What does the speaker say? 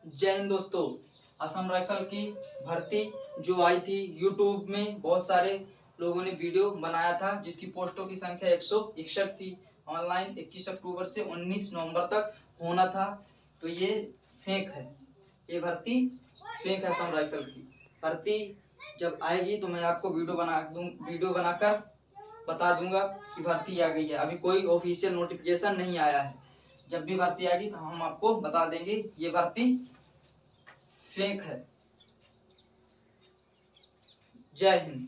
जय हिंद दोस्तों। असम राइफल की भर्ती जो आई थी यूट्यूब में बहुत सारे लोगों ने वीडियो बनाया था, जिसकी पोस्टों की संख्या 161 थी। ऑनलाइन 21 अक्टूबर से 19 नवंबर तक होना था। तो ये फेक है, ये भर्ती फेक है। असम राइफल की भर्ती जब आएगी तो मैं आपको वीडियो बनाकर बता दूंगा कि भर्ती आ गई है। अभी कोई ऑफिशियल नोटिफिकेशन नहीं आया है। जब भी भर्ती आएगी तो हम आपको बता देंगे ये भर्ती फेक है। जय हिंद।